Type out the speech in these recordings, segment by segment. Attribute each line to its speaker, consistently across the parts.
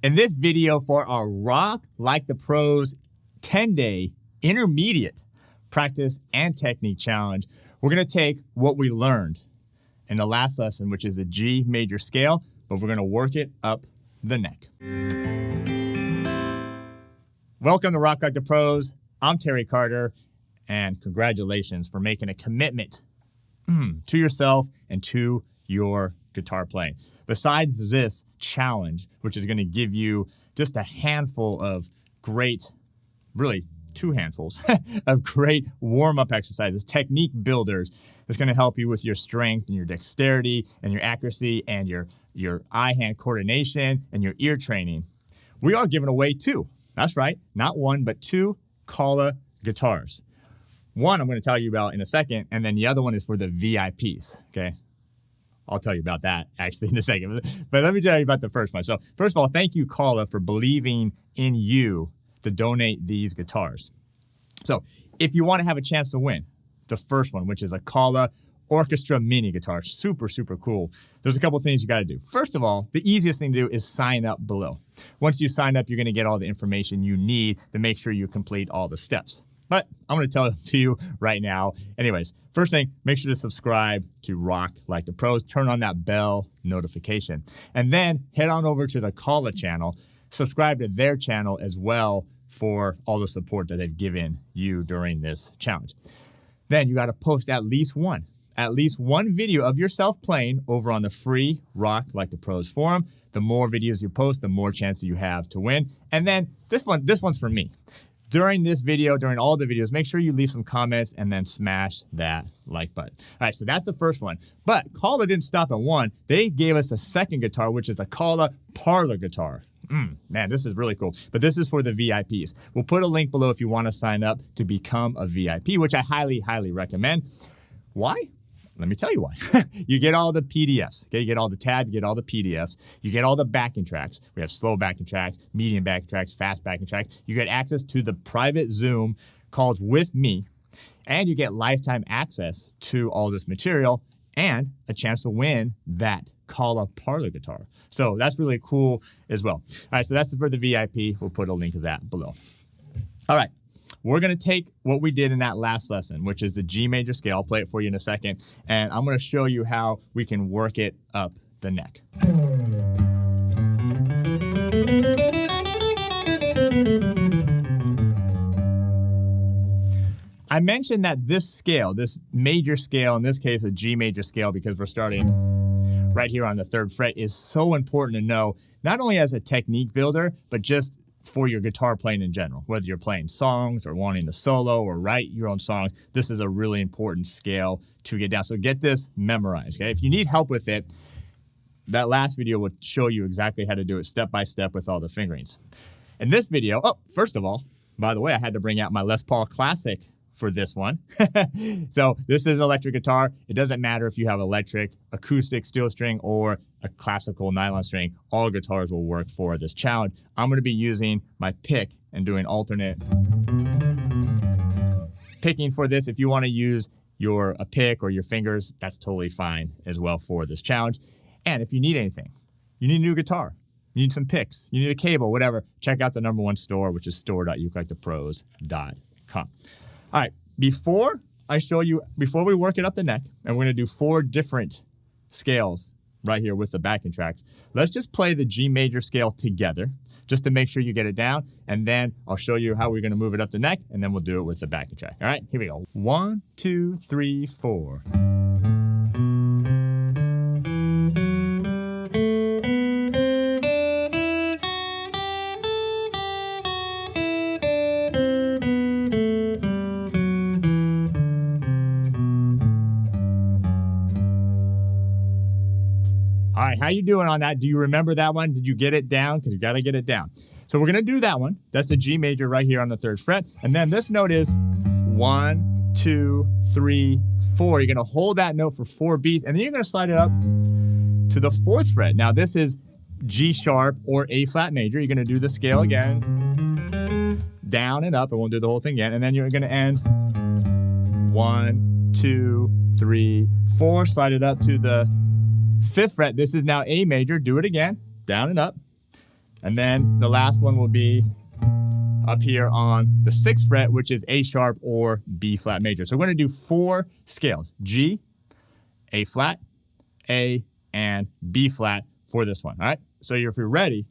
Speaker 1: In this video for our Rock Like the Pros 10-day intermediate practice and technique challenge, we're going to take what we learned in the last lesson, which is the G major scale, but we're going to work it up the neck. Welcome to Rock Like the Pros. I'm Terry Carter, and congratulations for making a commitment to yourself and to your guitar playing. Besides this challenge, which is going to give you just a handful of great, really two handfuls of great warm-up exercises, technique builders, that's going to help you with your strength and your dexterity and your accuracy and your eye-hand coordination and your ear training. We are giving away two. That's right, not one, but two Kala guitars. One I'm going to tell you about in a second, and then the other one is for the VIPs, okay? I'll tell you about that actually in a second. But let me tell you about the first one. So first of all, thank you, Kala, for believing in you to donate these guitars. So if you want to have a chance to win the first one, which is a Kala Orchestra mini guitar, super, super cool, there's a couple things you got to do. First of all, the easiest thing to do is sign up below. Once you sign up, you're going to get all the information you need to make sure you complete all the steps. But I'm going to tell it to you right now. Anyways, first thing, make sure to subscribe to Rock Like the Pros. Turn on that bell notification. And then head on over to the Kala channel. Subscribe to their channel as well for all the support that they've given you during this challenge. Then you got to post at least one video of yourself playing over on the free Rock Like the Pros forum. The more videos you post, the more chance you have to win. And then this one's for me. During this video, during all the videos, make sure you leave some comments and then smash that like button. All right, so that's the first one. But Kala didn't stop at one. They gave us a second guitar, which is a Kala parlor guitar. Man, this is really cool. But this is for the VIPs. We'll put a link below if you want to sign up to become a VIP, which I highly, highly recommend. Why? Let me tell you why. You get all the PDFs, okay? You get all the tab, you get all the PDFs, you get all the backing tracks. We have slow backing tracks, medium backing tracks, fast backing tracks. You get access to the private Zoom calls with me, and you get lifetime access to all this material and a chance to win that Kala parlor guitar. So that's really cool as well. All right, so that's for the VIP. We'll put a link of that below. All right. We're going to take what we did in that last lesson, which is the G major scale. I'll play it for you in a second. And I'm going to show you how we can work it up the neck. I mentioned that this scale, this major scale, in this case a G major scale, because we're starting right here on the 3rd fret, is so important to know, not only as a technique builder, but just for your guitar playing in general. Whether you're playing songs or wanting to solo or write your own songs, this is a really important scale to get down. So get this memorized, okay? If you need help with it, that last video will show you exactly how to do it step by step with all the fingerings. In this video, first of all, by the way, I had to bring out my Les Paul Classic for this one. So this is an electric guitar. It doesn't matter if you have electric, acoustic steel string, or a classical nylon string. All guitars will work for this challenge. I'm going to be using my pick and doing alternate picking for this. If you want to use a pick or your fingers, that's totally fine as well for this challenge. And if you need anything, you need a new guitar, you need some picks, you need a cable, whatever, check out the #1 store, which is store.ukelikethepros.com. All right, before we work it up the neck, and we're going to do 4 different scales right here with the backing tracks, let's just play the G major scale together just to make sure you get it down, and then I'll show you how we're going to move it up the neck, and then we'll do it with the backing track. All right, here we go. 1, 2, 3, 4. All right, how you doing on that? Do you remember that one? Did you get it down? Because you got to get it down. So we're going to do that one. That's the G major right here on the 3rd fret. And then this note is 1, 2, 3, 4. You're going to hold that note for 4 beats, and then you're going to slide it up to the 4th fret. Now this is G sharp or A flat major. You're going to do the scale again, down and up, and we'll do the whole thing again. And then you're going to end 1, 2, 3, 4. Slide it up to the 5th fret. This is now A major. Do it again, down and up. And then the last one will be up here on the 6th fret, which is A sharp or B flat major. So we're going to do 4 scales: G, A flat, A, and B flat for this one. All right. So if you're ready,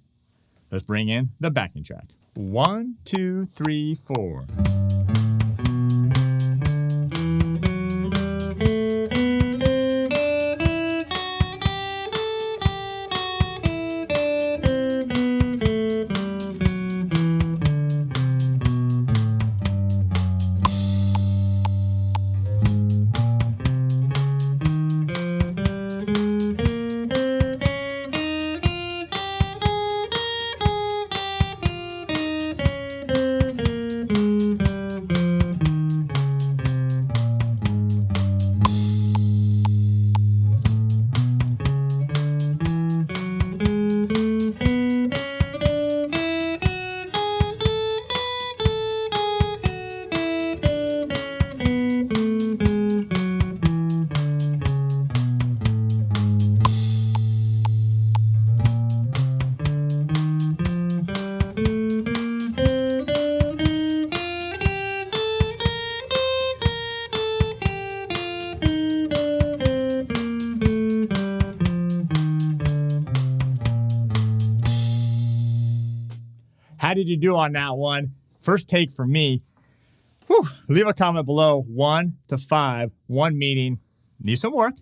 Speaker 1: let's bring in the backing track. 1, 2, 3, 4. How did you do on that one? First take for me. Whew. Leave a comment below. 1 to 5. 1 meaning need some work,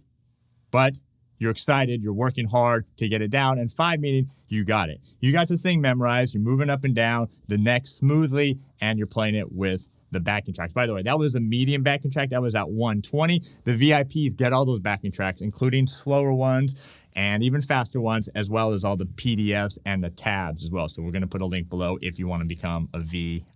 Speaker 1: but you're excited. You're working hard to get it down. And 5 meaning you got it. You got this thing memorized. You're moving up and down the neck smoothly, and you're playing it with the backing tracks. By the way, that was a medium backing track. That was at 120. The VIPs get all those backing tracks, including slower ones and even faster ones, as well as all the PDFs and the tabs as well. So we're going to put a link below if you want to become a VIP.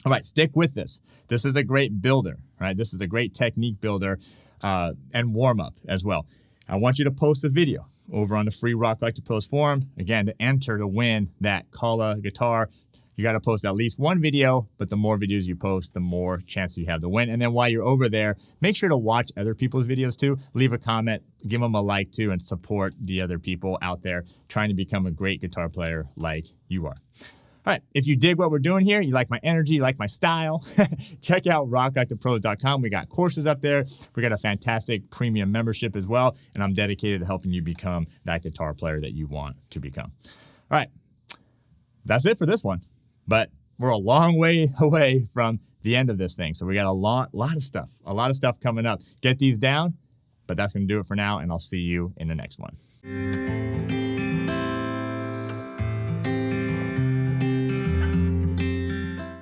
Speaker 1: All right, stick with this. This is a great builder, right? This is a great technique builder and warm-up as well. I want you to post a video over on the free Rock Like the Pros forum. Again, to enter to win that Kala guitar, you got to post at least 1 video, but the more videos you post, the more chance you have to win. And then while you're over there, make sure to watch other people's videos too. Leave a comment, give them a like too, and support the other people out there trying to become a great guitar player like you are. All right, if you dig what we're doing here, you like my energy, you like my style, check out rocklikethepros.com. We got courses up there. We got a fantastic premium membership as well, and I'm dedicated to helping you become that guitar player that you want to become. All right, that's it for this one. But we're a long way away from the end of this thing. So we got a lot of stuff coming up. Get these down, but that's going to do it for now, and I'll see you in the next one.